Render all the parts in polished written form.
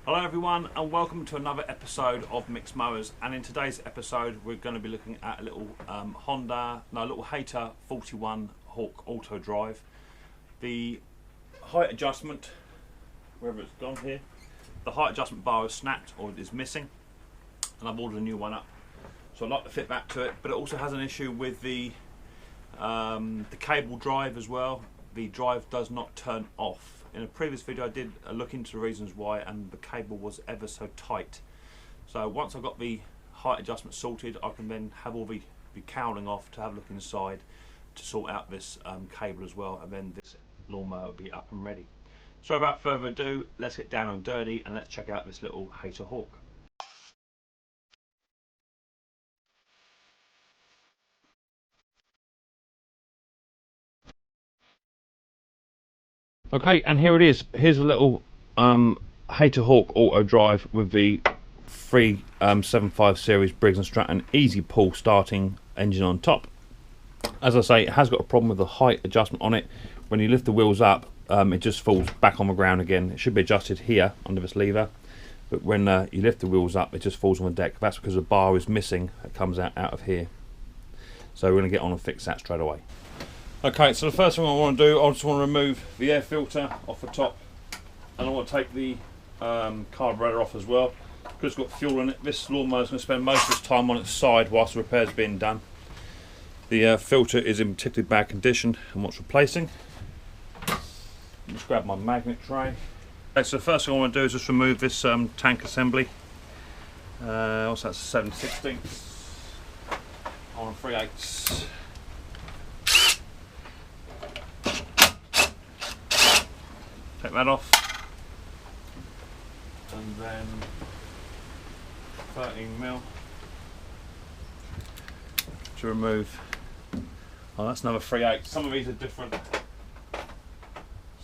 Hello everyone and welcome to another episode of Micks Mowers, and in today's episode we're going to be looking at a little little Hayter 41 Hawk auto drive. The height adjustment, wherever it's gone here, the height adjustment bar is snapped or is missing, and I've ordered a new one up. So I'd like to fit that to it, but it also has an issue with the cable drive as well. The drive does not turn off. In a previous video I did look into the reasons why, and the cable was ever so tight. So once I've got the height adjustment sorted, I can then have all the cowling off to have a look inside to sort out this cable as well, and then this lawnmower will be up and ready. So without further ado, let's get down and dirty and let's check out this little Hayter Hawk. Okay, and here it is. Here's a little Hayter Hawk auto drive with the 375 series Briggs & Stratton easy pull starting engine on top. As I say, it has got a problem with the height adjustment on it. When you lift the wheels up, it just falls back on the ground again. It should be adjusted here under this lever, but when you lift the wheels up, it just falls on the deck. That's because the bar is missing. It comes out of here. So we're going to get on and fix that straight away. Okay, so the first thing I want to do, I just want to remove the air filter off the top, and I want to take the carburetor off as well, because it's got fuel in it. This lawnmower is going to spend most of its time on its side whilst the repair is being done. The filter is in particularly bad condition and wants replacing. Just grab my magnet tray. Okay, so the first thing I want to do is just remove this tank assembly. Also that's a 7/16 on a 3/8. Take that off, and then 13mm to remove. Oh, that's another 3/8. Some of these are different.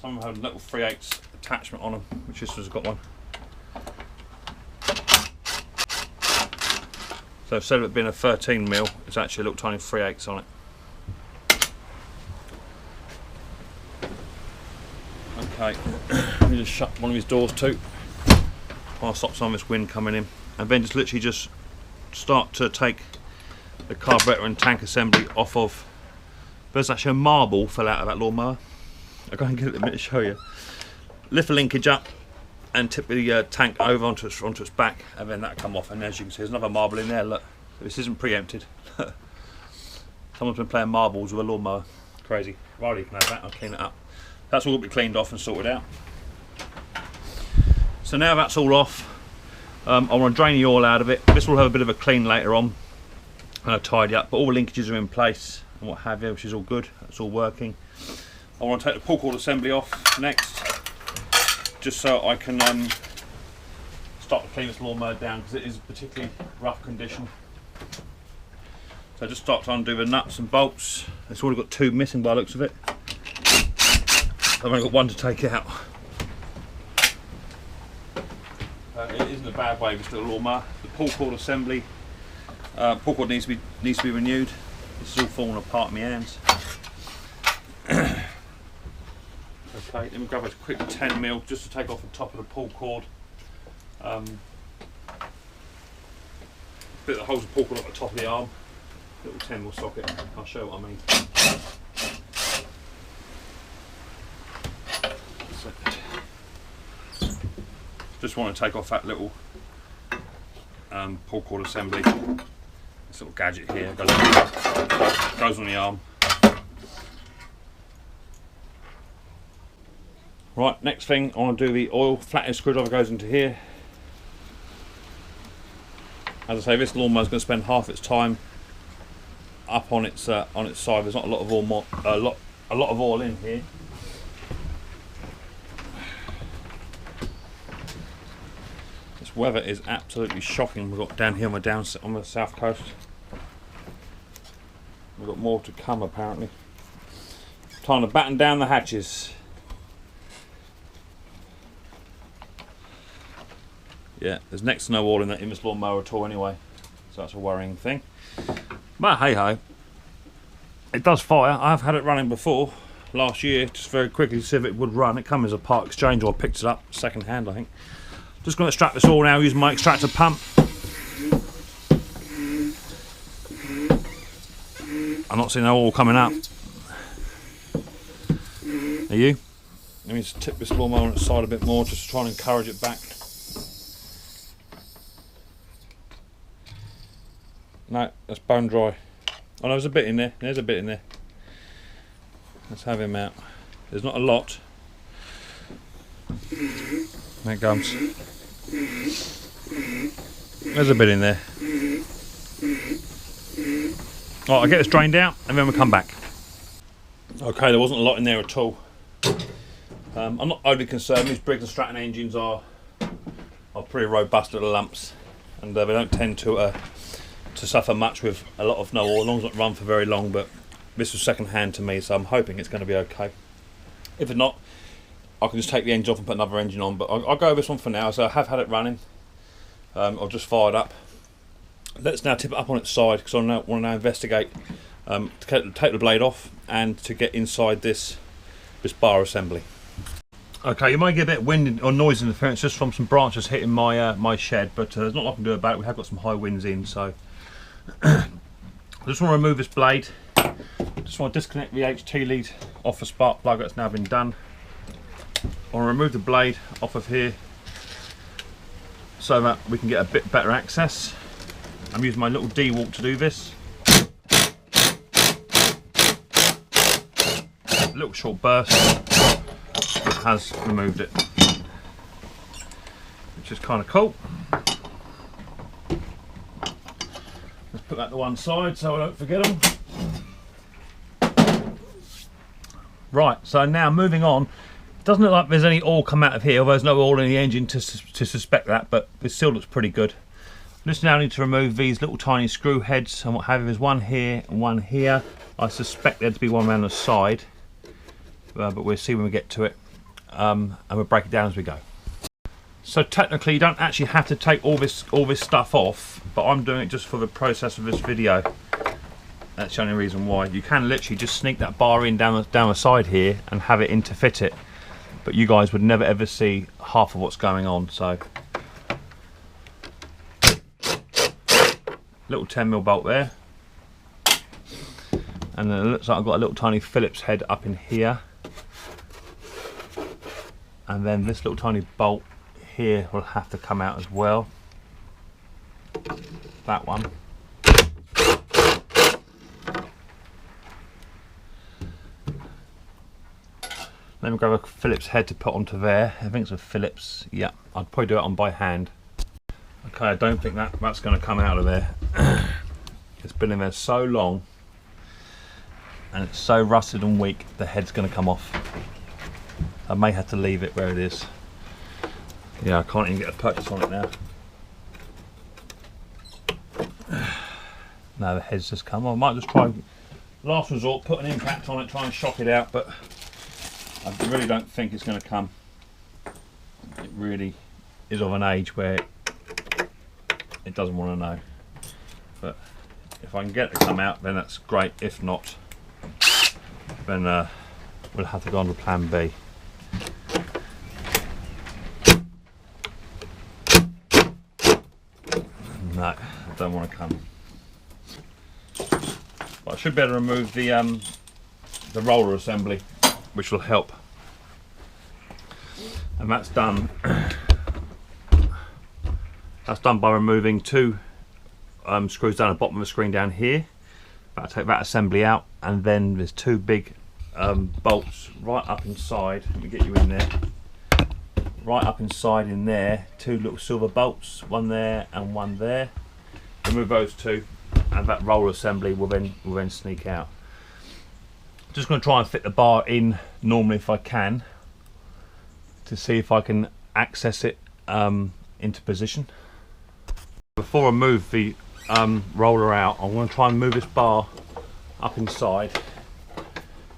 Some have a little 3/8 attachment on them, which this one's got one. So instead of it being a 13mm, it's actually a little tiny 3/8 on it. Okay, let me just shut one of these doors too, while I stop some of this wind coming in, and then just literally just start to take the carburetor and tank assembly off of. There's actually a marble fell out of that lawnmower. I'll go and get it in a minute to show you. Lift the linkage up and tip the tank over onto its back, and then that'll come off. And as you can see, there's another marble in there. Look, this isn't preempted. Someone's been playing marbles with a lawnmower. Crazy. Right, you can have that. I'll clean it up. That's all got to be cleaned off and sorted out. So now that's all off, I want to drain the oil out of it. This will have a bit of a clean later on, tidy up, but all the linkages are in place and what have you, which is all good. That's all working. I want to take the pull cord assembly off next, just so I can start to clean this lawnmower down, because it is particularly rough condition. So just start to undo the nuts and bolts. It's already got two missing by the looks of it. I've only got one to take out. It isn't a bad way, this little lawnmower. The pull cord assembly, pull cord needs to be renewed. This is all falling apart in my hands. Okay, let me grab a quick 10mm just to take off the top of the pull cord. Bit that holds the pull cord at the top of the arm. Little 10mm socket. I'll show you what I mean. Just want to take off that little pull cord assembly. This little gadget here goes on the arm. Right, next thing I want to do the oil. Flathead screwdriver goes into here. As I say, this lawnmower is going to spend half its time up on its side. There's not a lot of oil, a lot of oil in here. Weather is absolutely shocking. We've got down here on the south coast. We've got more to come apparently. Time to batten down the hatches. Yeah, there's next to no oil in this lawnmower at all anyway, so that's a worrying thing. But hey ho, it does fire. I've had it running before last year, just very quickly to see if it would run. It came as a part exchange, or I picked it up second hand I think. Just going to extract this all now using my extractor pump. I'm not seeing no oil coming up. Are you? Let me just tip this lawnmower on its side a bit more just to try and encourage it back. No, that's bone dry. Oh no, there's a bit in there. There's a bit in there. Let's have him out. There's not a lot. There it comes. There's a bit in there. Alright, I'll get this drained out and then we'll come back. Okay, there wasn't a lot in there at all. I'm not overly concerned. These Briggs & Stratton engines are pretty robust little lumps, and they don't tend to suffer much with a lot of no oil, as long as it's not run for very long. But this was second hand to me, so I'm hoping it's going to be okay. If it's not, I can just take the engine off and put another engine on, but I'll go with this one for now. So I have had it running. I've just fired up. Let's now tip it up on its side, because I want to now investigate to take the blade off and to get inside this bar assembly. Okay, you might get a bit of wind or noise interference just from some branches hitting my shed, but there's not a lot I can do about it. We have got some high winds in, so I just want to remove this blade. Just want to disconnect the HT lead off the spark plug. That's now been done. I want to remove the blade off of here so that we can get a bit better access. I'm using my little D-walk to do this. A little short burst. It has removed it, which is kind of cool. Let's put that to one side so I don't forget them. Right, so now moving on. It doesn't look like there's any oil come out of here, although there's no oil in the engine to suspect that, but this still looks pretty good. Just now need to remove these little tiny screw heads and what have you. There's one here and one here. I suspect there'd be one around the side, but we'll see when we get to it. And we'll break it down as we go. So technically you don't actually have to take all this stuff off, but I'm doing it just for the process of this video. That's the only reason why. You can literally just sneak that bar in down the side here and have it in to fit it, but you guys would never ever see half of what's going on. So little 10mm bolt there, and then it looks like I've got a little tiny Phillips head up in here. And then this little tiny bolt here will have to come out as well. That one. Then we'll grab a Phillips head to put onto there. I think it's a Phillips. Yeah, I'd probably do it on by hand. Okay, I don't think that's going to come out of there. It's been in there so long, and it's so rusted and weak, the head's going to come off. I may have to leave it where it is. Yeah, I can't even get a purchase on it now. No, the head's just come on. I might just try, last resort, put an impact on it, try and shock it out, but I really don't think it's going to come. It really is of an age where it doesn't want to know. But if I can get it to come out, then that's great. If not, then we'll have to go on to plan B. No, I don't want to come. But I should be able to remove the roller assembly, which will help. And that's done. That's done by removing two screws down the bottom of the screen down here. I'll take that assembly out, and then there's two big bolts right up inside. Let me get you in there. Right up inside in there, two little silver bolts, one there and one there. Remove those two, and that roller assembly will then sneak out. Just going to try and fit the bar in normally if I can, to see if I can access it into position. Before I move the roller out, I'm going to try and move this bar up inside,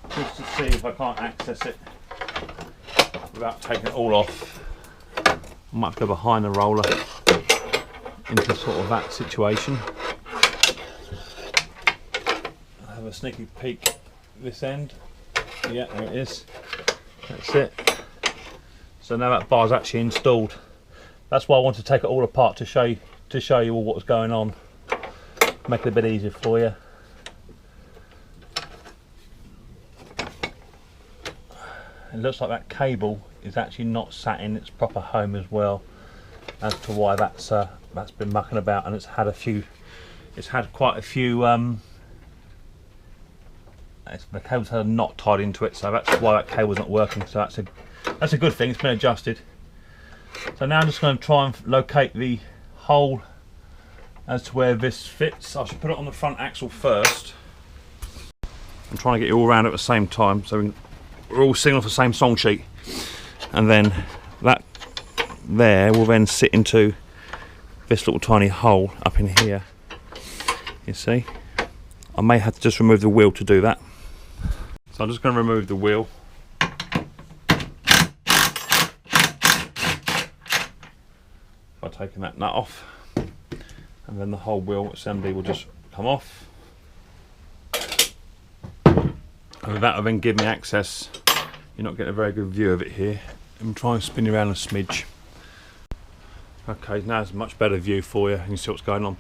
just to see if I can't access it without taking it all off. I might have to go behind the roller into sort of that situation. I'll have a sneaky peek this end. Yeah, there it is. That's it. So now that bar's actually installed. that's why I want to take it all apart to show you all what was going on, make it a bit easier for you. It looks like that cable is actually not sat in its proper home as well, as to why that's been mucking about, and it's had quite a few the cable's had a knot tied into it, so that's why that cable's not working. So that's a good thing, it's been adjusted. So now I'm just going to try and locate the hole as to where this fits. I should put it on the front axle first. I'm trying to get you all around at the same time, so we're all singing off the same song sheet, and then that there will then sit into this little tiny hole up in here. You see, I may have to just remove the wheel to do that, so I'm just going to remove the wheel. By taking that nut off, and then the whole wheel assembly will just come off. And that will then give me access. You're not getting a very good view of it here. I'm trying to spin you around a smidge. Okay, now it's a much better view for you. You can see what's going on.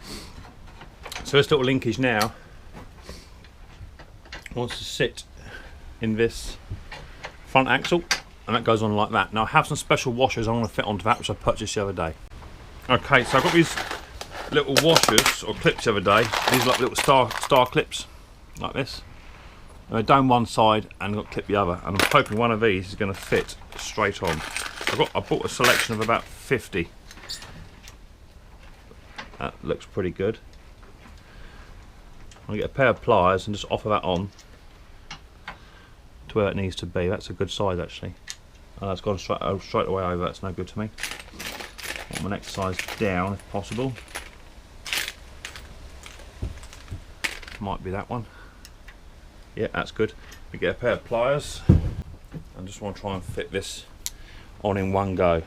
So this little linkage now wants to sit in this front axle, and that goes on like that. Now I have some special washers I'm going to fit onto that, which I purchased the other day. Okay, so I've got these little washers or clips the other day. These are like little star clips, like this. They're down one side and got clip the other, and I'm hoping one of these is going to fit straight on. I bought a selection of about 50. That looks pretty good. I'll get a pair of pliers and just offer that on to where it needs to be. That's a good size actually. That's gone straight away over. That's no good to me. I want my next size down if possible. Might be that one. Yeah, that's good. We get a pair of pliers. I just want to try and fit this on in one go.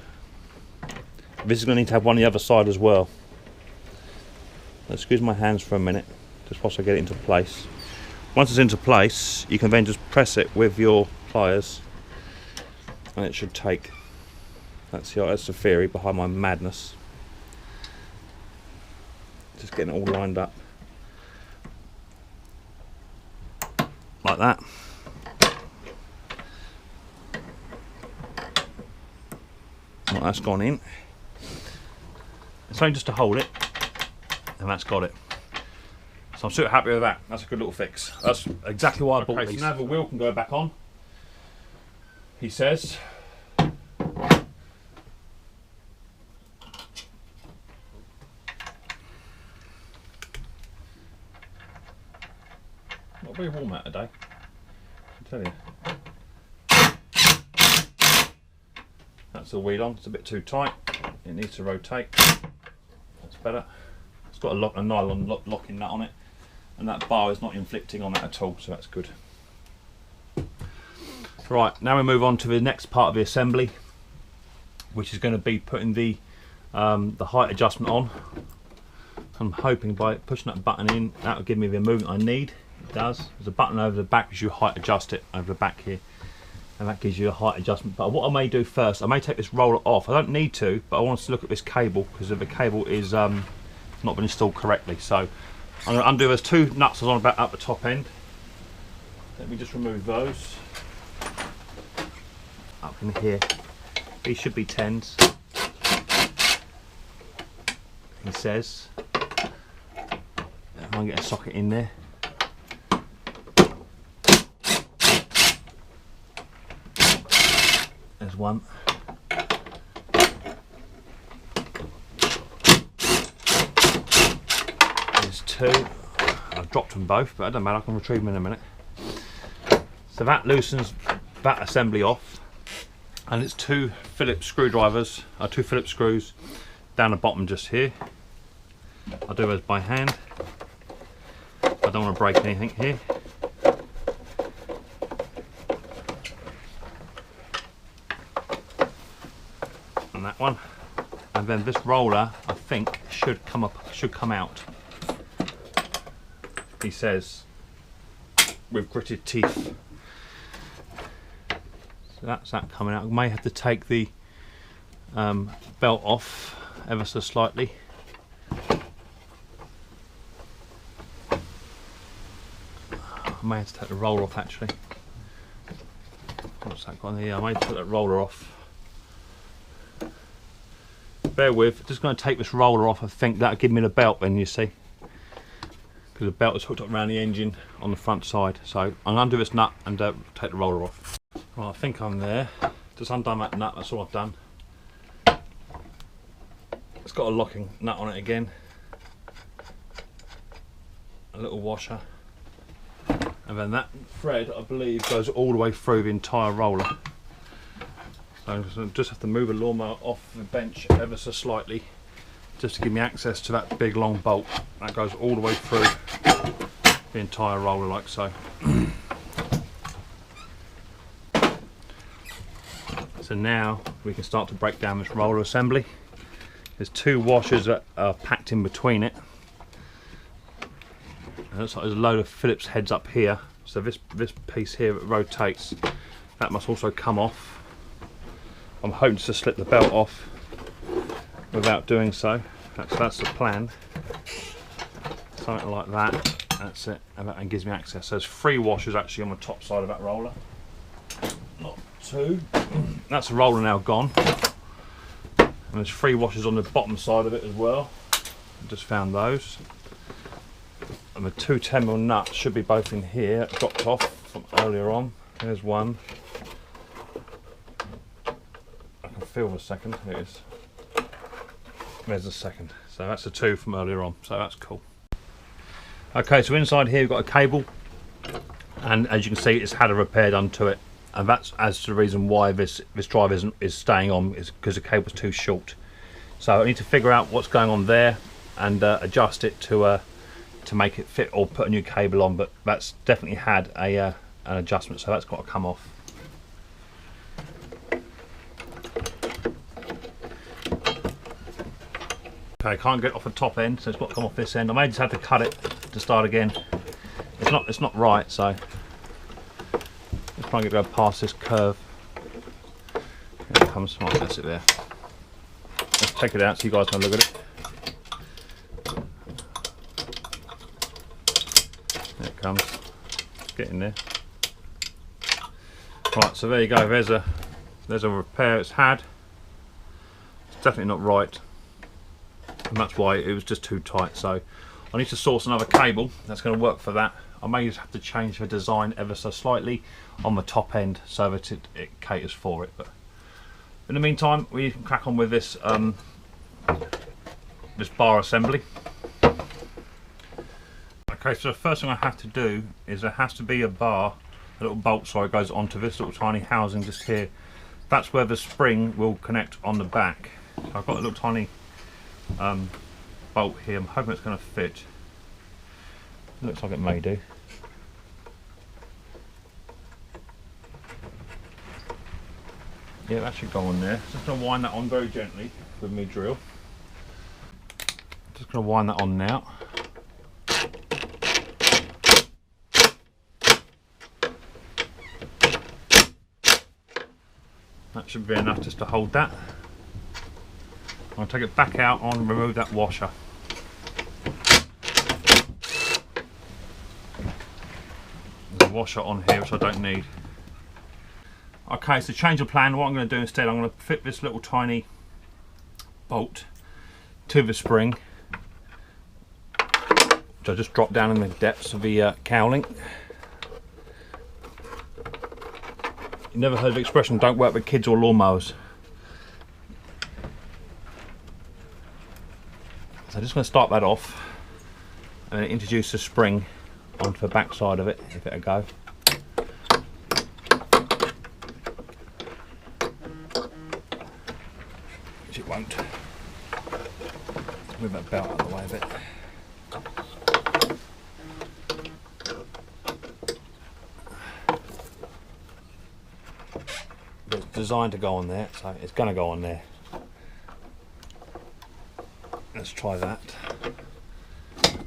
This is going to need to have one on the other side as well. Let's squeeze my hands for a minute, just whilst I get it into place. Once it's into place, you can then just press it with your pliers, and it should take. That's the theory behind my madness. Just getting it all lined up. Like that. Well, that's gone in. It's only just to hold it, and that's got it. So I'm super happy with that. That's a good little fix. That's exactly why I bought these. So now the wheel can go back on, he says. Not very warm out today, I tell you. That's the wheel on. It's a bit too tight. It needs to rotate. That's better. It's got a nylon locking nut on it, and that bar is not inflicting on that at all, so that's good. Right, now we move on to the next part of the assembly, which is going to be putting the height adjustment on. I'm hoping by pushing that button in, that will give me the movement I need. It does. There's a button over the back which you height adjust it over the back here, and that gives you a height adjustment. But what I may do first, I may take this roller off. I don't need to, but I want us to look at this cable, because the cable is not been installed correctly. So I'm going to undo those two nuts I was on about at the top end. Let me just remove those. Up in here, these should be 10s. He says. I can get a socket in there. There's one. There's two. I've dropped them both, but it doesn't matter, I can retrieve them in a minute. So that loosens that assembly off, and it's two Phillips screwdrivers, two Phillips screws down the bottom just here. I'll do those by hand. I don't want to break anything here. And that one, and then this roller I think should come out. He says with gritted teeth. So that's that coming out. I may have to take the belt off ever so slightly. I may have to take the roller off actually. What's that got on here? I may have to take that roller off. Bear with, just going to take this roller off. I think that'll give me the belt then, you see. Because the belt is hooked up around the engine on the front side. So I'm going to undo this nut and take the roller off. Well, I think I'm there. Just undone that nut, that's all I've done. It's got a locking nut on it again. A little washer. And then that thread, I believe, goes all the way through the entire roller. So I'm just have to move the lawnmower off the bench ever so slightly, just to give me access to that big long bolt. That goes all the way through the entire roller like so. So now we can start to break down this roller assembly. There's two washers that are packed in between it. And it looks like there's a load of Phillips heads up here. So this piece here that rotates, that must also come off. I'm hoping to slip the belt off without doing so. That's the plan. Something like that. That's it. And that gives me access. So there's 3 washers actually on the top side of that roller. Not 2. That's the roller now gone. And there's 3 washers on the bottom side of it as well. I just found those. And the 2 10mm nuts should be both in here, dropped off from earlier on. There's one. I can feel the second. Here it is. There's the second. So that's the 2 from earlier on. So that's cool. Okay, so inside here we've got a cable, and as you can see, it's had a repair done to it. And that's as to the reason why this drive is staying on, is because the cable's too short. So I need to figure out what's going on there and adjust it to make it fit, or put a new cable on. But that's definitely had an adjustment, so that's got to come off. Okay, can't get off the top end, so it's got to come off this end. I may just have to cut it to start again. It's not right, so let's try and go past this curve. Here it comes. Right, that's it there. Let's take it out so you guys can look at it. There it comes. Get in there. Right, so there you go. There's a repair it's had. It's definitely not right, and that's why it was just too tight. So I need to source another cable that's going to work for that. I may just have to change the design ever so slightly on the top end so that it caters for it. But in the meantime, we can crack on with this this bar assembly. Okay, so the first thing I have to do is there has to be a bar, a little bolt, sorry, goes onto this little tiny housing just here. That's where the spring will connect on the back. So I've got a little tiny bolt here. I'm hoping it's going to fit. Looks like it may do. Yeah, that should go on there. Just going to wind that on very gently with my drill. Just going to wind that on now. That should be enough just to hold that. I'll take it back out and remove that washer. There's a washer on here which I don't need. Okay, so change of plan. What I'm going to do instead, I'm going to fit this little tiny bolt to the spring, which I just dropped down in the depths of the cowling. You never heard of the expression, don't work with kids or lawnmowers. So I'm just going to start that off and then introduce the spring onto the back side of it, if it'll go. Which it won't. Let's move that belt out of the way a bit. But it's designed to go on there, so it's going to go on there. Let's try that.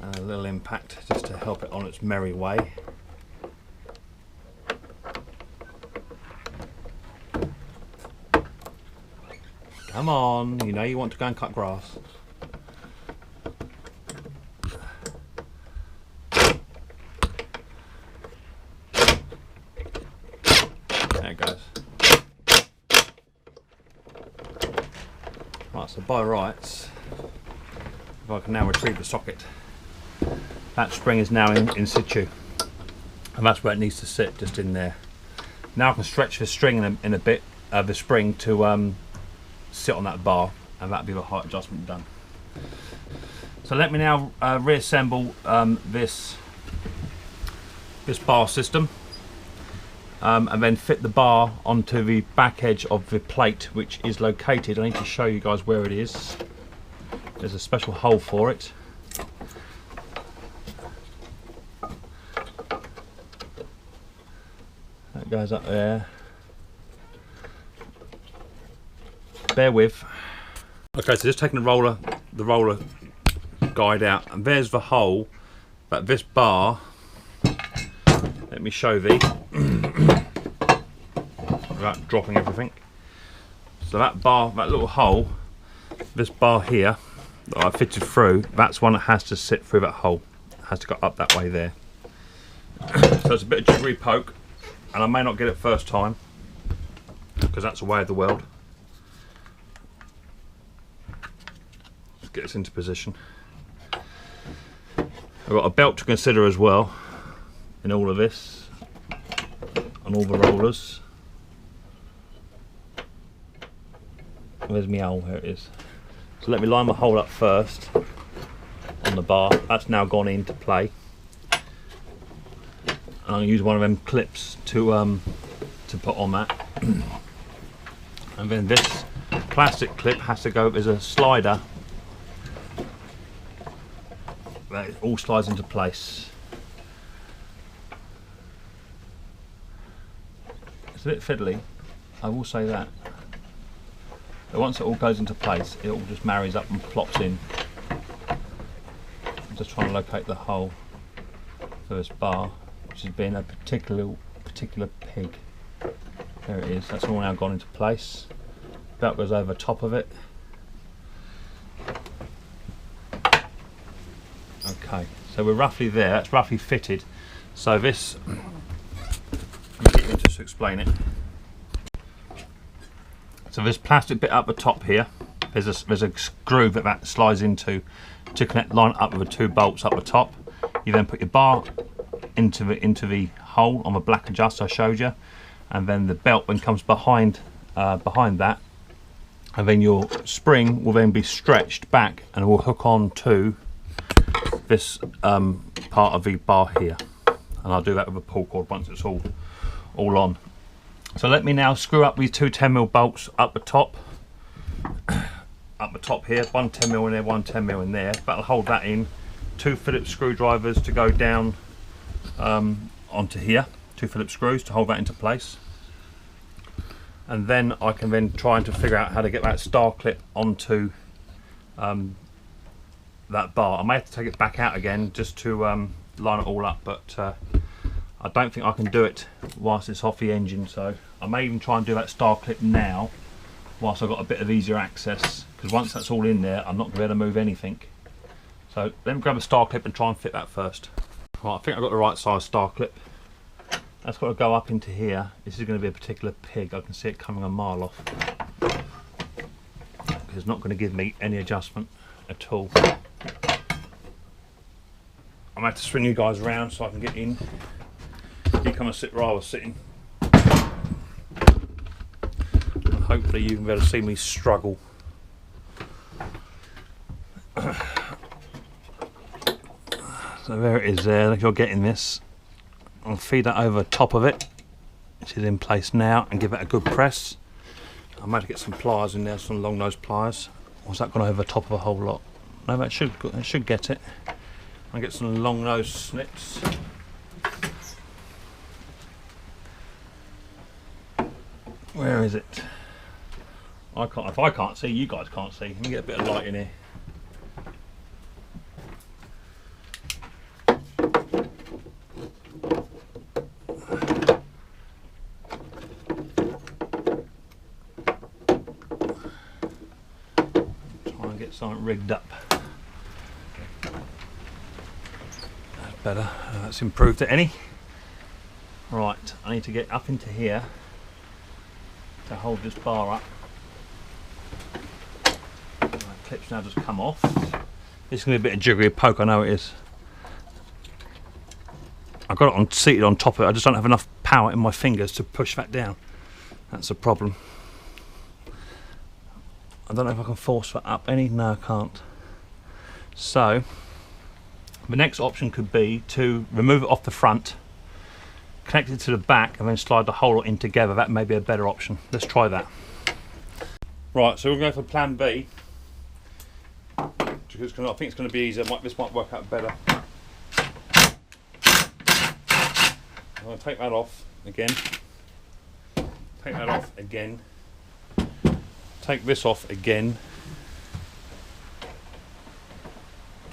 And a little impact just to help it on its merry way. Come on, you know you want to go and cut grass. There it goes. Right, so by rights, if I can now retrieve the socket, that spring is now in situ, and that's where it needs to sit, just in there. Now I can stretch the string in a bit, the spring to sit on that bar, and that'll be the height adjustment done. So let me now reassemble this bar system, and then fit the bar onto the back edge of the plate, which is located, I need to show you guys where it is. There's a special hole for it. That goes up there. Bear with. Okay, so just taking the roller guide out, and there's the hole that this bar, let me show thee without dropping everything. So that bar, that little hole, this bar here that I fitted through, that's one that has to sit through that hole. It has to go up that way there. So it's a bit of jiggery poke, and I may not get it first time because that's the way of the world. Let's get this into position. I've got a belt to consider as well in all of this, on all the rollers. Where's my hole? Here it is. So let me line my hole up first on the bar. That's now gone into play. And I'm going to use one of them clips to put on that. And then this plastic clip has to go, there's a slider that it all slides into place. It's a bit fiddly, I will say that. But once it all goes into place, it all just marries up and plops in. I'm just trying to locate the hole for this bar, which has been a particular pig. There it is, that's all now gone into place. Belt goes over top of it. Okay, so we're roughly there, that's roughly fitted. So this, just to explain it. So this plastic bit up the top here, there's a groove that slides into to connect, line up with the two bolts up the top. You then put your bar into the hole on the black adjuster I showed you, and then the belt then comes behind that, and then your spring will then be stretched back and will hook on to this part of the bar here, and I'll do that with a pull cord once it's all on. So let me now screw up these two 10mm bolts up the top here, one 10mm in there, one 10mm in there. That'll hold that in. Two Phillips screwdrivers to go down onto here, two Phillips screws to hold that into place. And then I can then try to figure out how to get that star clip onto that bar. I may have to take it back out again just to line it all up, but I don't think I can do it whilst it's off the engine, so I may even try and do that star clip now whilst I've got a bit of easier access, because once that's all in there I'm not going to be able to move anything. So let me grab a star clip and try and fit that first. Right, I think I've got the right size star clip. That's got to go up into here. This is going to be a particular pig, I can see it coming a mile off. It's not going to give me any adjustment at all. I'm going to have to swing you guys around so I can get in. You come and sit where I was sitting. And hopefully you can be able to see me struggle. So there it is there, if you're getting this. I'll feed that over top of it, which is in place now, and give it a good press. I might get some pliers in there, some long nose pliers. Or has that gone over the top of a whole lot? No, that should get it. I'll get some long nose snips. Where is it? If I can't see, you guys can't see. Let me get a bit of light in here. rigged up. That's better. That's improved it any. Right, I need to get up into here to hold this bar up. Right, clips now just come off. This is going to be a bit of jiggery poke, I know it is. I've got it on seated on top of it, I just don't have enough power in my fingers to push that down. That's the problem. I don't know if I can force that up any. No, I can't. So the next option could be to remove it off the front, connect it to the back, and then slide the whole lot in together. That may be a better option. Let's try that. Right, so we'll go for plan B. Because I think it's going to be easier. This might work out better. I'm going to take that off again. Take that off again. Take this off again.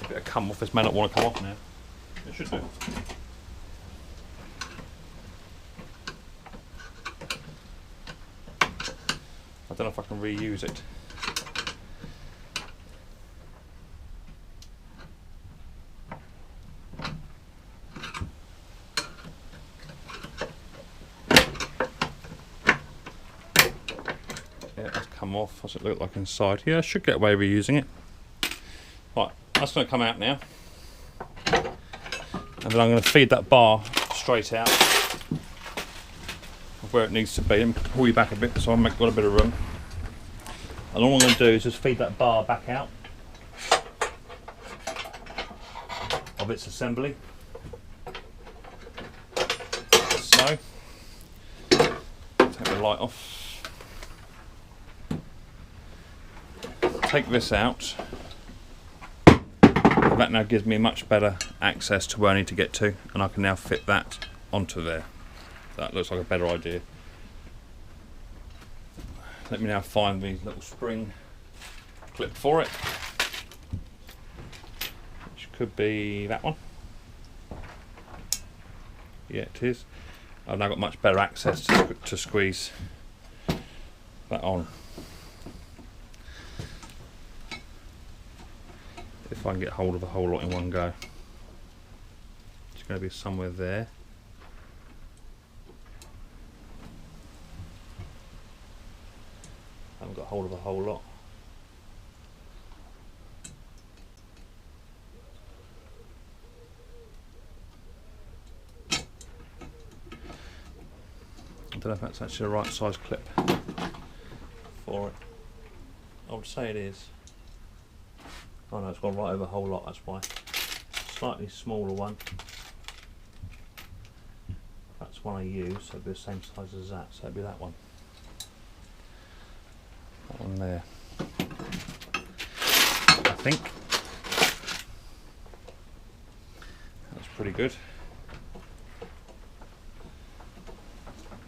A bit of come off. This may not want to come off now. It should do. I don't know if I can reuse it. Come off. What's it look like inside? Yeah, I should get away with using it. Right, that's going to come out now. And then I'm going to feed that bar straight out of where it needs to be. Let me pull you back a bit so I've got a bit of room. And all I'm going to do is just feed that bar back out of its assembly. So, take the light off. Take this out. That now gives me much better access to where I need to get to, and I can now fit that onto there. That looks like a better idea. Let me now find the little spring clip for it, which could be that one. Yeah, it is. I've now got much better access to squeeze that on. If I can get hold of a whole lot in one go. It's going to be somewhere there. I haven't got hold of a whole lot. I don't know if that's actually the right size clip for it. I would say it is. Oh no, it's gone right over a whole lot, that's why. Slightly smaller one. That's one I use, so it'll be the same size as that, so it'll be that one. That one there. I think. That's pretty good.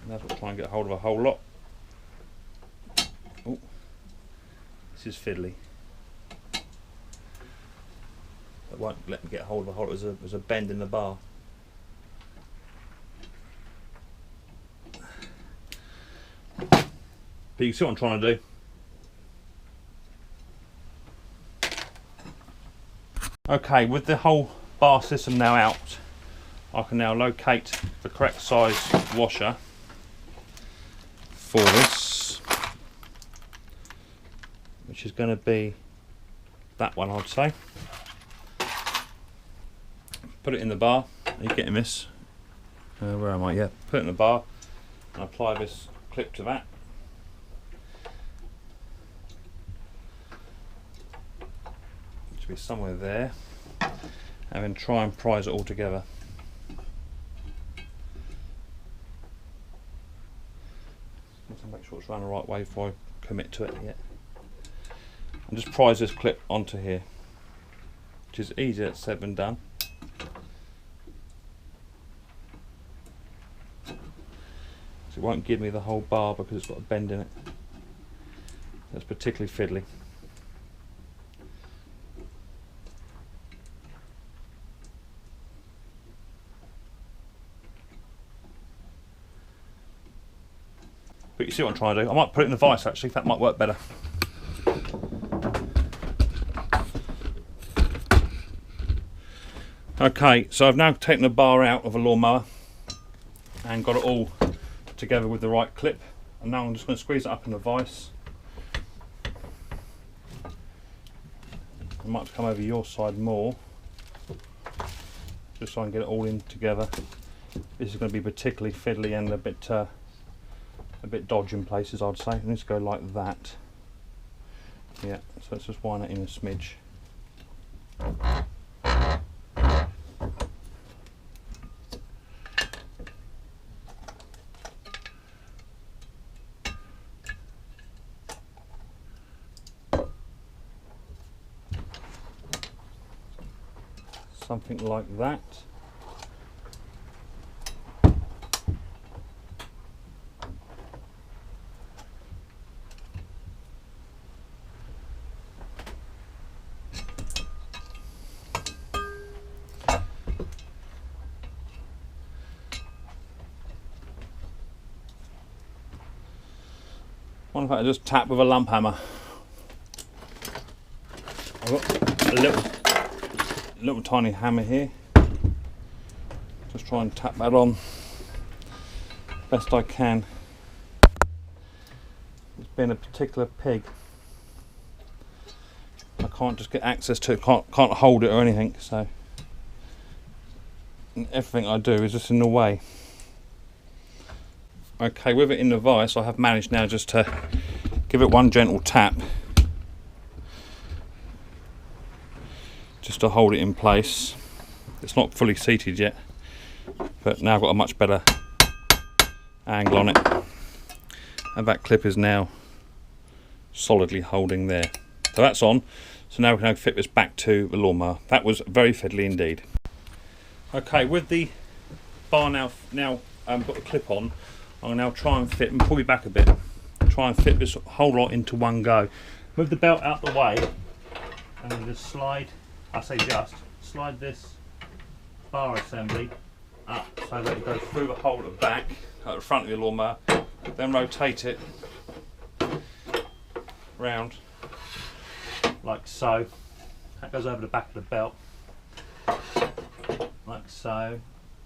Now we'll try and get hold of a whole lot. Oh, this is fiddly. It won't let me get hold of a whole lot. There's a bend in the bar. But you can see what I'm trying to do. Okay, with the whole bar system now out, I can now locate the correct size washer for this, which is going to be that one, I'd say. Put it in the bar. Are you getting this? Where am I? Yeah, put it in the bar and apply this clip to that. It should be somewhere there. And then try and prise it all together. Need to make sure it's run the right way before I commit to it yet. And just prise this clip onto here, which is easier said than done. So it won't give me the whole bar because it's got a bend in it. That's particularly fiddly. But you see what I'm trying to do. I might put it in the vise actually, that might work better. Okay, so I've now taken the bar out of a lawnmower and got it all together with the right clip, and now I'm just going to squeeze it up in the vise. I might come over your side more, just so I can get it all in together. This is going to be particularly fiddly and a bit dodgy in places, I'd say. It needs to go like that. Yeah, so let's just wind it in a smidge. Something like that. What if I just tap with a lump hammer? I've got a little tiny hammer here. Just try and tap that on best I can. It's been a particular pig. I can't just get access to it, can't hold it or anything, so everything I do is just in the way. Okay, with it in the vise, I have managed now just to give it one gentle tap, just to hold it in place. It's not fully seated yet, but now I've got a much better angle on it, and that clip is now solidly holding there. So that's on. So now we can fit this back to the lawnmower. That was very fiddly indeed. Okay, with the bar now got the clip on, I'm going to now try and fit, and pull you back a bit, try and fit this whole lot into one go. Move the belt out the way, and then just slide, slide this bar assembly up so that it goes through the hole at the back, at the front of your lawnmower, then rotate it round like so. That goes over the back of the belt, like so.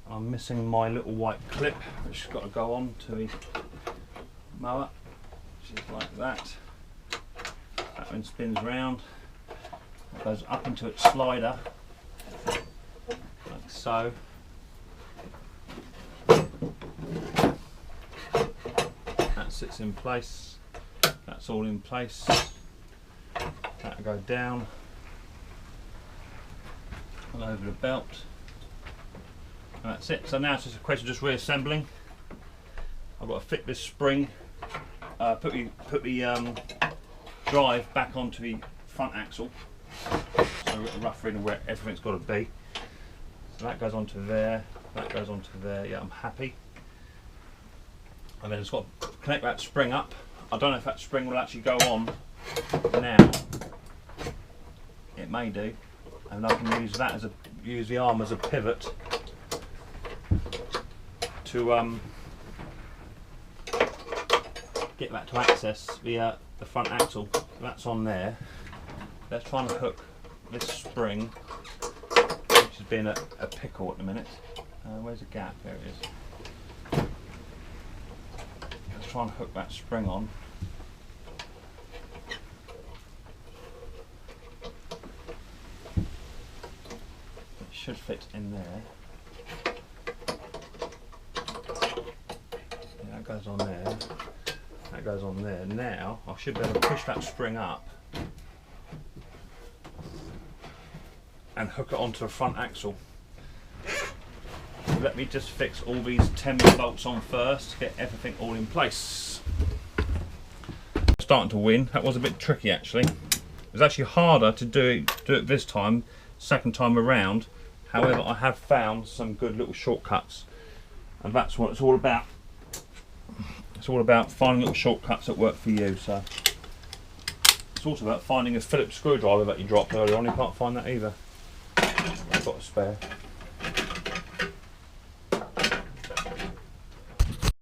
I'm missing my little white clip, which has got to go on to the mower, which is like that. That one spins round, it goes up into its slider, like so. That sits in place, that's all in place. That'll go down and over the belt. And that's it. So now it's just a question of just reassembling. I've got to fit this spring, put the drive back onto the front axle, so roughly where everything's got to be. So that goes onto there, that goes onto there. Yeah, I'm happy. And then it's got to connect that spring up. I don't know if that spring will actually go on now. It may do, and I can use that as use the arm as a pivot to get that to access the front axle. That's on there. Let's try and hook this spring, which has been a pickle at the minute. Where's the gap? There it is. Let's try and hook that spring on. It should fit in there. That goes on there, that goes on there. Now I should be able to push that spring up and hook it onto the front axle. Let me just fix all these 10mm bolts on first to get everything all in place. Starting to win. That was a bit tricky actually. It was actually harder to do it this time, second time around. However, I have found some good little shortcuts, and that's what it's all about. It's all about finding little shortcuts that work for you. So it's also about finding a Phillips screwdriver that you dropped earlier on. You can't find that either. I've got a spare.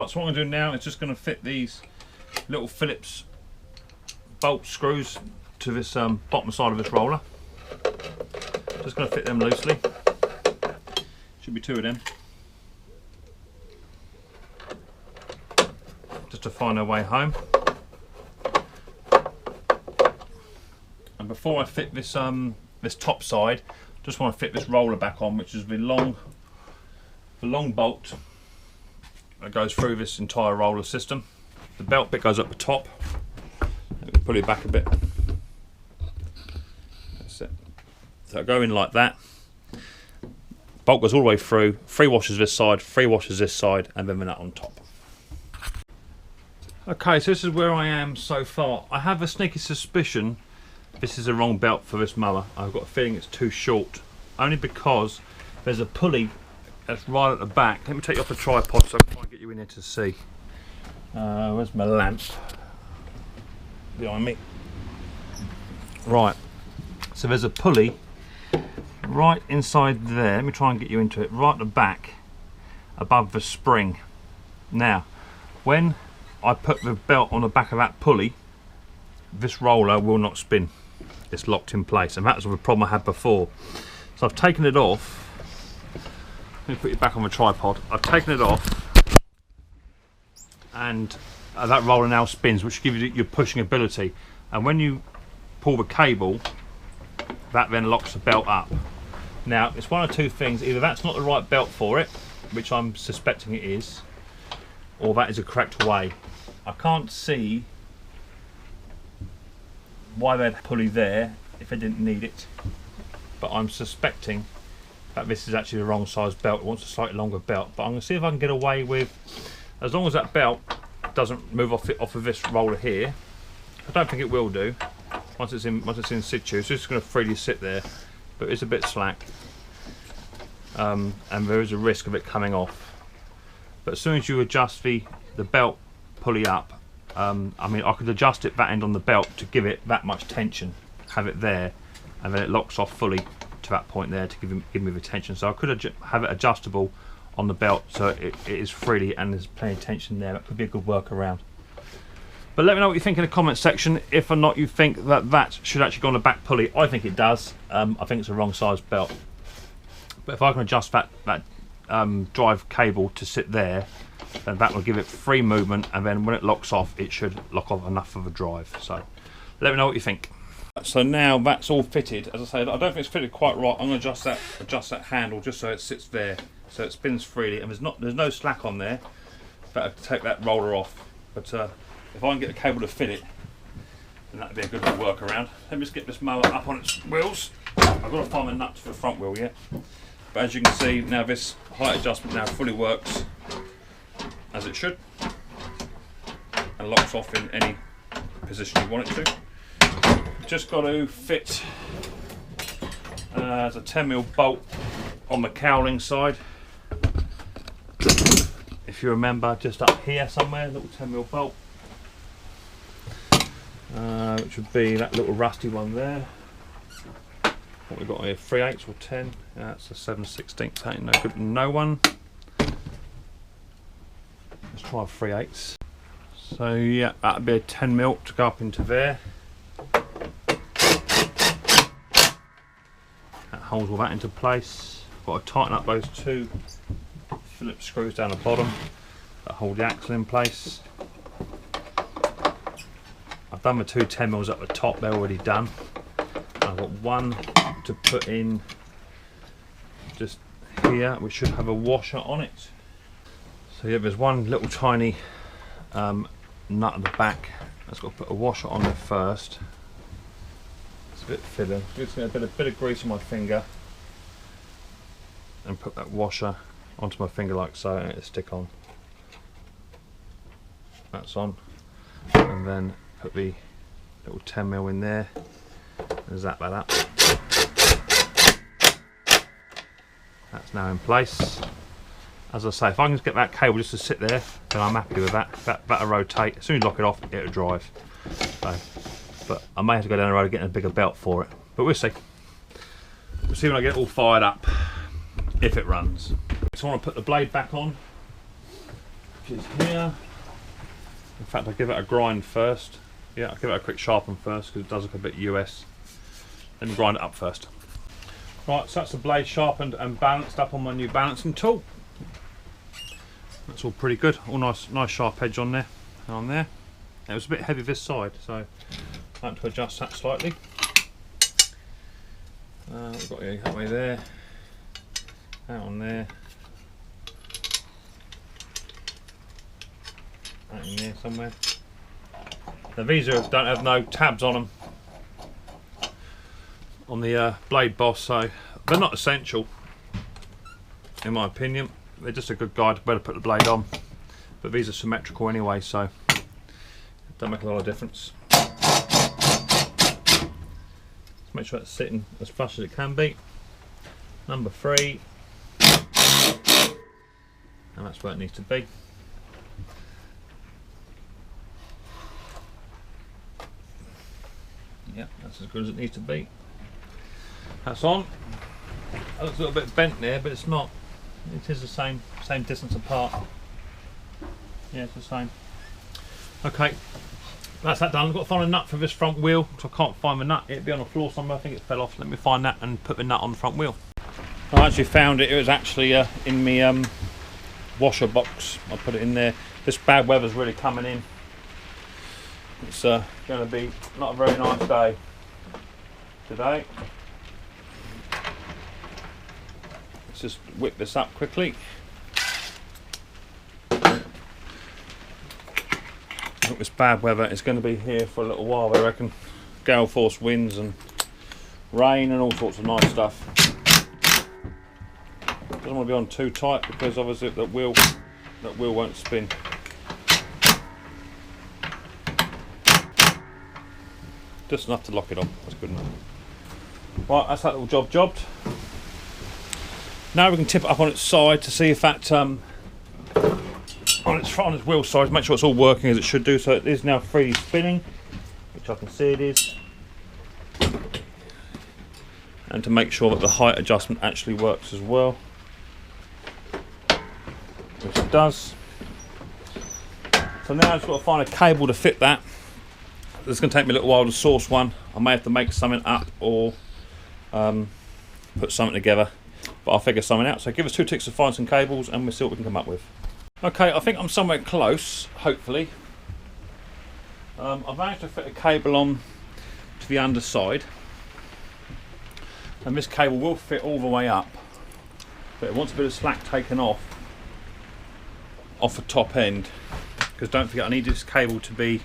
So what I'm going to do now is just going to fit these little Phillips bolt screws to this bottom side of this roller. Just going to fit them loosely. Should be 2 of them. Just to find our way home. And before I fit this this top side, just want to fit this roller back on, which is the long bolt that goes through this entire roller system. The belt bit goes up the top. Let me pull it back a bit. That's it. So I go in like that. Bolt goes all the way through. 3 washers this side, 3 washers this side, and then the nut on top. Okay, so this is where I am so far. I have a sneaky suspicion this is the wrong belt for this mower. I've got a feeling it's too short, only because there's a pulley that's right at the back. Let me take you off the tripod so I can try and get you in here to see. Where's my lamp? Behind me. Right, so there's a pulley right inside there. Let me try and get you into it. Right at the back, above the spring. Now, when I put the belt on the back of that pulley, this roller will not spin. It's locked in place, and that was the problem I had before. So I've taken it off. Let me put you back on the tripod. I've taken it off, and that roller now spins, which gives you your pushing ability. And when you pull the cable, that then locks the belt up. Now, it's one of 2 things. Either that's not the right belt for it, which I'm suspecting it is, or that is the correct way. I can't see why they'd pulley there if they didn't need it, but I'm suspecting that this is actually the wrong size belt. It wants a slightly longer belt, but I'm going to see if I can get away with, as long as that belt doesn't move off of this roller here. I don't think it will do once it's in situ. It's just going to freely sit there, but it's a bit slack, and there is a risk of it coming off. But as soon as you adjust the belt pulley up, I mean, I could adjust it that end on the belt to give it that much tension, have it there, and then it locks off fully to that point there to give me the tension. So I could have it adjustable on the belt so it is freely and there's plenty of tension there. That could be a good workaround. But let me know what you think in the comment section, if or not you think that should actually go on the back pulley. I think it does. I think it's a wrong size belt. But if I can adjust that drive cable to sit there, then that will give it free movement, and then when it locks off, it should lock off enough of a drive. So let me know what you think. So now that's all fitted. As I say, I don't think it's fitted quite right. I'm going to adjust that handle just so it sits there, so it spins freely, and there's no slack on there. Better to take that roller off. But if I can get a cable to fit it, then that'd be a good little workaround. Let me just get this mower up on its wheels. I've got to find the nut for the front wheel yet. But as you can see, now this height adjustment now fully works as it should, and locks off in any position you want it to. Just got to fit there's a 10mm bolt on the cowling side. If you remember, just up here somewhere, little 10mm bolt, which would be that little rusty one there. What we've got here, 3/8 or 10. That's a 7/16. Ain't no good, no one. Let's try 3/8. So yeah, that'd be a 10mm to go up into there. That holds all that into place. Got to tighten up those 2 Phillips screws down the bottom that hold the axle in place. I've done the 2 10mm at the top, they're already done. I've got one to put in just here, which should have a washer on it. So yeah, there's one little tiny nut at the back. I've got to put a washer on it first. It's a bit thinner. Just get a bit of grease on my finger and put that washer onto my finger like so, and it'll stick on. That's on, and then put the little 10mm in there and zap that up. That's now in place. As I say, if I can just get that cable just to sit there, then I'm happy with that. That'll rotate. As soon as you lock it off, it'll drive. So, but I may have to go down the road and get a bigger belt for it. But we'll see. We'll see when I get it all fired up, if it runs. So I want to put the blade back on, which is here. In fact, I'll give it a grind first. Yeah, I'll give it a quick sharpen first because it does look a bit US. Let me grind it up first. Right, so that's the blade sharpened and balanced up on my new balancing tool. That's all pretty good. All nice sharp edge on there. And on there. It was a bit heavy this side, so I had to adjust that slightly. We've got it that way there. That on there. That in there somewhere. Now these don't have no tabs on them on the blade boss, so they're not essential in my opinion. They're just a good guide to where to put the blade on, but these are symmetrical anyway, so it don't make a lot of difference. Just make sure it's sitting as flush as it can be. Number 3, and that's where it needs to be. Yeah, that's as good as it needs to be. That's on. That looks a little bit bent there, but it's not. It is the same distance apart. Yeah, it's the same. Okay, that's that done. I've got to find a nut for this front wheel, so I can't find the nut. It'd be on the floor somewhere. I think it fell off. Let me find that and put the nut on the front wheel. I actually found it. It was actually in my washer box. I put it in there. This bad weather's really coming in. It's going to be not a very nice day today. Let's just whip this up quickly. Look, this bad weather is going to be here for a little while, I reckon. Gale force winds and rain and all sorts of nice stuff. Doesn't want to be on too tight because obviously that wheel won't spin. Just enough to lock it on. That's good enough. Right, that's that little job jobbed. Now we can tip it up on its side to see if that on its wheel side, make sure it's all working as it should do. So it is now freely spinning, which I can see it is. And to make sure that the height adjustment actually works as well, which it does. So now I've got to find a cable to fit that. It's going to take me a little while to source one. I may have to make something up or put something together, but I'll figure something out. So give us 2 ticks to find some cables and we'll see what we can come up with. Okay, I think I'm somewhere close, hopefully. I've managed to fit a cable on to the underside, and this cable will fit all the way up, but it wants a bit of slack taken off the top end, because don't forget I need this cable to be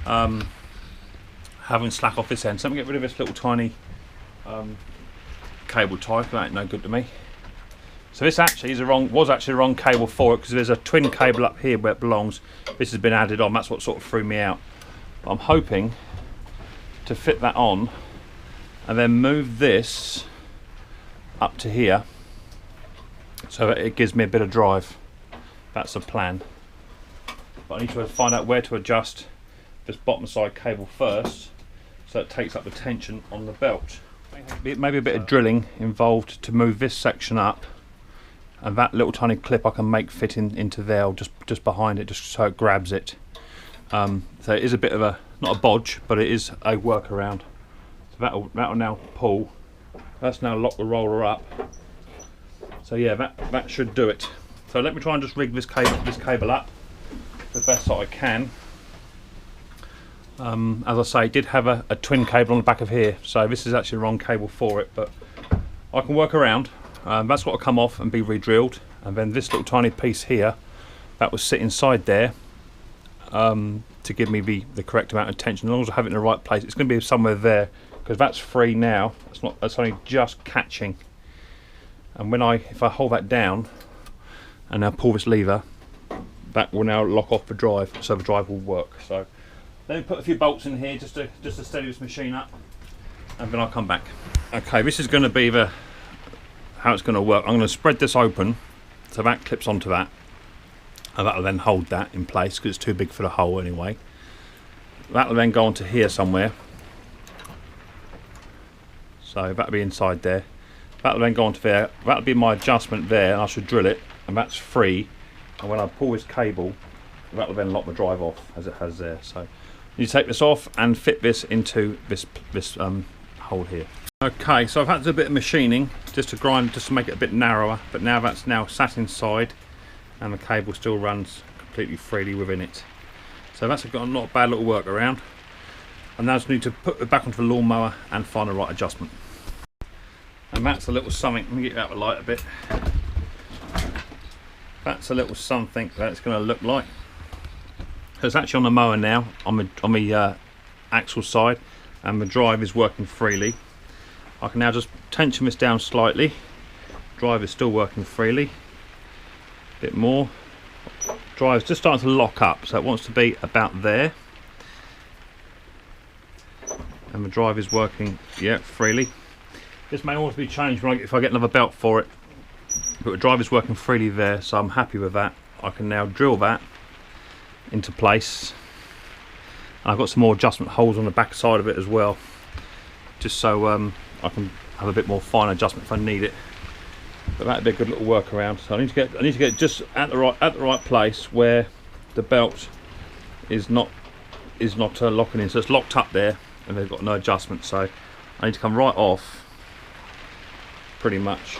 having slack off this end. So let me get rid of this little tiny cable tie. That ain't no good to me. So this actually was actually the wrong cable for it, because there's a twin cable up here where it belongs. This has been added on. That's what sort of threw me out. But I'm hoping to fit that on and then move this up to here so that it gives me a bit of drive. That's the plan. But I need to find out where to adjust this bottom side cable first so it takes up the tension on the belt. Maybe a bit of drilling involved to move this section up, and that little tiny clip I can make fit into there, or just behind it, just so it grabs it. So it is a bit of a, not a bodge, but it is a workaround. So that'll now pull. That's now lock the roller up. So yeah, that should do it. So let me try and just rig this cable up the best that I can. As I say, it did have a twin cable on the back of here, so this is actually the wrong cable for it, but I can work around. That's got to come off and be re-drilled, and then this little tiny piece here that will sit inside there to give me the correct amount of tension. As long as I have it in the right place, it's going to be somewhere there, because that's free now. That's only just catching, and if I hold that down and now pull this lever, that will now lock off the drive, so the drive will work. So let me put a few bolts in here just to steady this machine up, and then I'll come back. Okay, this is going to be how it's going to work. I'm going to spread this open so that clips onto that, and that will then hold that in place because it's too big for the hole anyway. That will then go onto here somewhere, so that'll be inside there. That will then go onto there. That'll be my adjustment there, and I should drill it, and that's free. And when I pull this cable, that will then lock the drive off as it has there. So you take this off and fit this into this hole here. Okay, so I've had to do a bit of machining just to grind, just to make it a bit narrower, but now that's now sat inside and the cable still runs completely freely within it. So that's got a not bad little workaround. And now I just need to put it back onto the lawnmower and find the right adjustment. And that's a little something, let me get out the light a bit. That's a little something that it's going to look like. So it's actually on the mower now, on the axle side, and the drive is working freely. I can now just tension this down slightly. Drive is still working freely. A bit more. Drive's just starting to lock up, so it wants to be about there. And the drive is working, yeah, freely. This may also be changed if I get another belt for it. But the drive is working freely there, so I'm happy with that. I can now drill that into place. And I've got some more adjustment holes on the back side of it as well, just so I can have a bit more fine adjustment if I need it. But that'd be a good little workaround. So I need to get just at the right place where the belt is not locking in. So it's locked up there, and they've got no adjustment. So I need to come right off, pretty much,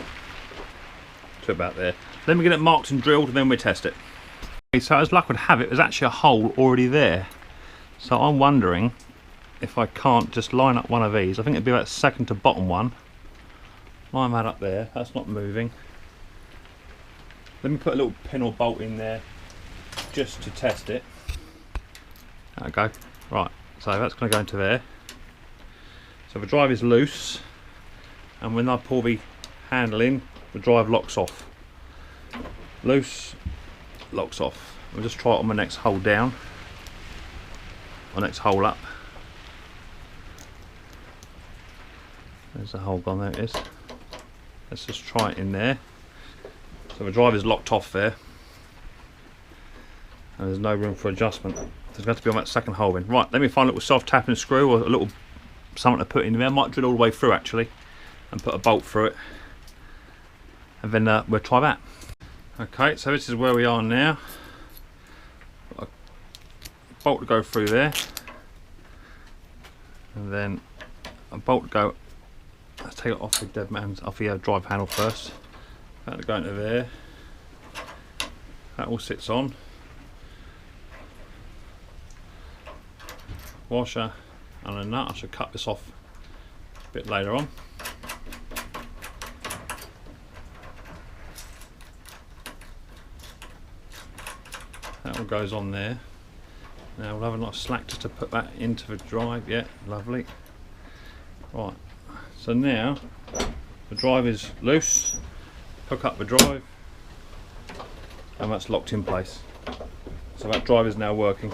to about there. Then we get it marked and drilled, and then we test it. Okay, so as luck would have it, there's actually a hole already there. So I'm wondering if I can't just line up one of these. I think it'd be about second to bottom one. Line that up there, that's not moving. Let me put a little pin or bolt in there just to test it. There we go. Right, so that's going to go into there. So the drive is loose, and when I pull the handle in, the drive locks off. Loose, locks off. I'll just try it on my next hole down. My next hole up. There's the hole gone, there it is. Let's just try it in there. So the drive is locked off there, and there's no room for adjustment. So it's going to be on that second hole in. Right, let me find a little soft tapping screw or a little something to put in there. I might drill all the way through actually and put a bolt through it, and then we'll try that. Okay, so this is where we are now. Got a bolt to go through there, and then a bolt to go. Let's take it off the dead man's, off the drive handle first. That to go into there. That all sits on. Washer and a nut. I should cut this off a bit later on. That all goes on there. Now we'll have a lot of slack just to put that into the drive. Yeah, lovely. Right. So now the drive is loose, hook up the drive, and that's locked in place. So that drive is now working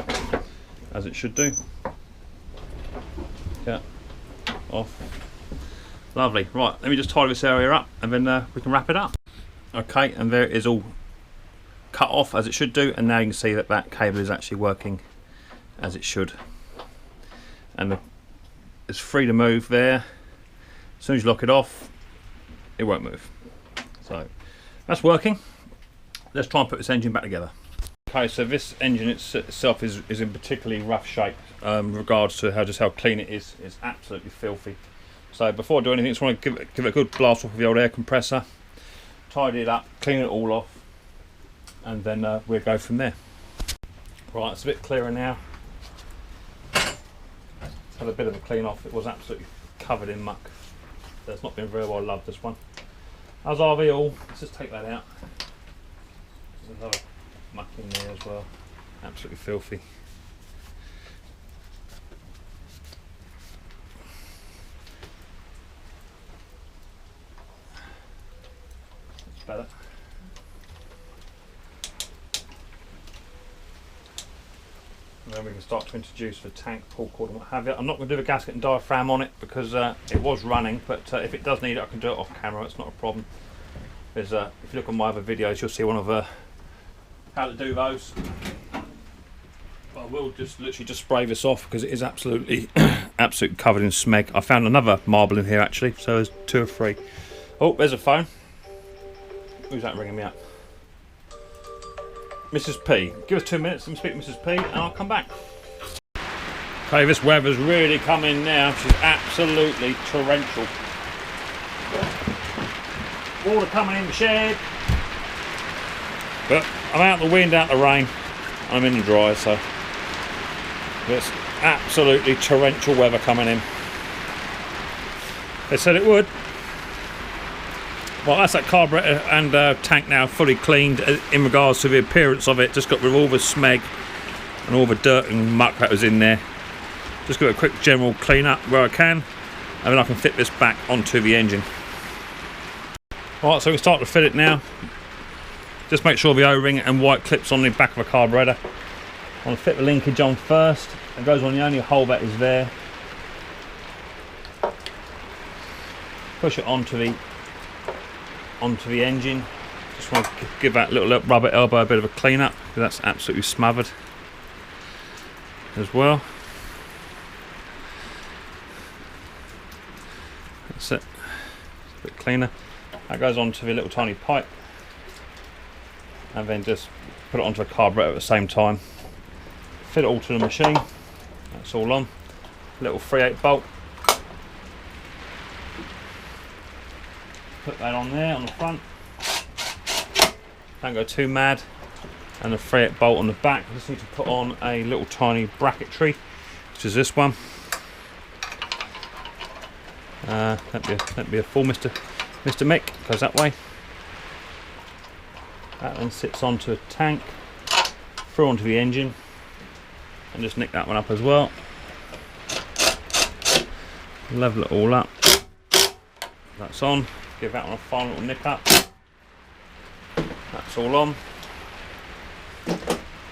as it should do. Yeah, off. Lovely. Right, let me just tidy this area up and then we can wrap it up. Okay, and there it is all cut off as it should do, and now you can see that that cable is actually working as it should. And it's free to move there. As soon as you lock it off, it won't move. So that's working. Let's try and put this engine back together. Okay, so this engine itself is in particularly rough shape in regards to how clean it is. It's absolutely filthy. So before I do anything, I just want to give it a good blast off with the old air compressor, tidy it up, clean it all off, and then we'll go from there. Right, it's a bit clearer now. Had a bit of a clean off. It was absolutely covered in muck. So it's not been very well loved, this one. As are they all. Let's just take that out. There's another muck in there as well. Absolutely filthy. That's better. And then we can start to introduce the tank, pull cord and what have you. I'm not going to do the gasket and diaphragm on it because it was running, but if it does need it I can do it off camera, it's not a problem. There's, if you look on my other videos you'll see one of how to do those. But I will just literally just spray this off because it is absolutely absolutely covered in smeg. I found another marble in here actually, so there's 2 or 3. Oh, there's a phone. Who's that ringing me up? Mrs. P. Give us 2 minutes, let me speak to Mrs. P and I'll come back. Okay, this weather's really coming now. She's absolutely torrential. water coming in the shed. But I'm out the wind, out the rain. I'm in the dry, so it's absolutely torrential weather coming in. They said it would. Well, that's that carburetor and tank now fully cleaned in regards to the appearance of it. Just got rid of all the smeg and all the dirt and muck that was in there. Just got a quick general clean up where I can, and then I can fit this back onto the engine. Alright, so we start to fit it now. Just make sure the O-ring and white clips on the back of the carburetor. I'm going to fit the linkage on first. It goes on the only hole that is there. Push it onto the engine. Just want to give that little rubber elbow a bit of a clean up, because that's absolutely smothered as well. That's it. It's a bit cleaner. That goes onto the little tiny pipe, and then just put it onto the carburetor at the same time. Fit it all to the machine. That's all on. Little 3/8 bolt. Put that on there on the front. Don't go too mad. And the 3/8 bolt on the back. I just need to put on a little tiny bracketry, which is this one. That'd be a full Mr. Mick. Goes that way. That then sits onto a tank, through onto the engine, and just nick that one up as well. Level it all up. That's on. Give that one a final little nick up. That's all on.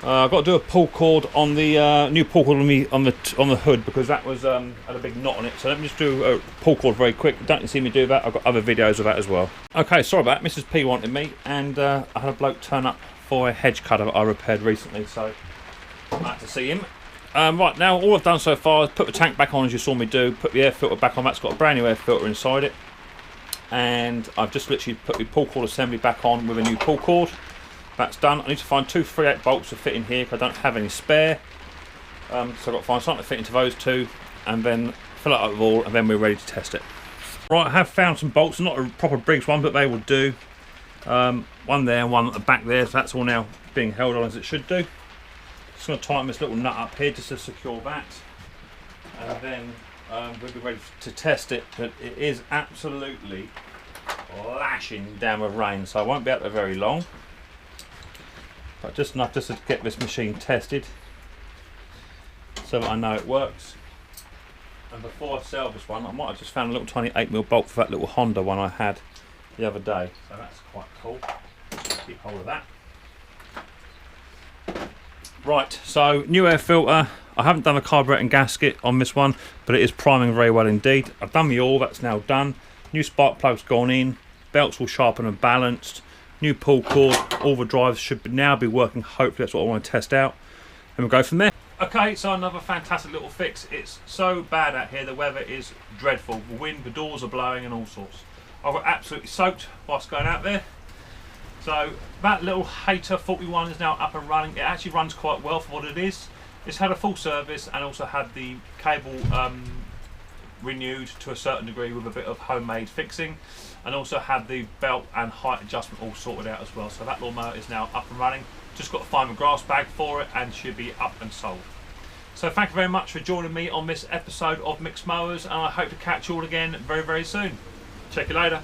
I've got to do a pull cord on the new pull cord on the hood, because that was had a big knot on it. So let me just do a pull cord very quick. Don't see me do that. I've got other videos of that as well. Okay, sorry about that. Mrs. P wanted me, and I had a bloke turn up for a hedge cutter that I repaired recently, so I had to see him. Right, now all I've done so far is put the tank back on, as you saw me do. Put the air filter back on. That's got a brand new air filter inside it. And I've just literally put the pull cord assembly back on with a new pull cord. That's done. I need to find two 3/8 bolts to fit in here, because I don't have any spare. So I've got to find something to fit into those two, and then fill it up with all, and then we're ready to test it. Right, I have found some bolts, not a proper Briggs one, but they will do. One there and one at the back there, so that's all now being held on as it should do. Just going to tighten this little nut up here just to secure that, and then we'll be ready to test it. But it is absolutely lashing down with rain, so I won't be out there very long. But just enough just to get this machine tested, so that I know it works. And before I sell this one, I might have just found a little tiny 8mm bolt for that little Honda one I had the other day. So that's quite cool. Keep hold of that. Right, so new air filter. I haven't done a carburetor and gasket on this one, but it is priming very well indeed. I've done the oil, that's now done. New spark plug's gone in. Belts all sharp and balanced. New pull cord. All the drives should now be working. Hopefully that's what I want to test out, and we'll go from there. Okay, so another fantastic little fix. It's so bad out here. The weather is dreadful. The wind, the doors are blowing, and all sorts. I got absolutely soaked whilst going out there. So that little Hayter 41 is now up and running. It actually runs quite well for what it is. It's had a full service, and also had the cable renewed to a certain degree with a bit of homemade fixing, and also had the belt and height adjustment all sorted out as well. So that lawnmower is now up and running. Just got to find the grass bag for it, and should be up and sold. So thank you very much for joining me on this episode of Micks Mowers, and I hope to catch you all again very, very soon. Check you later.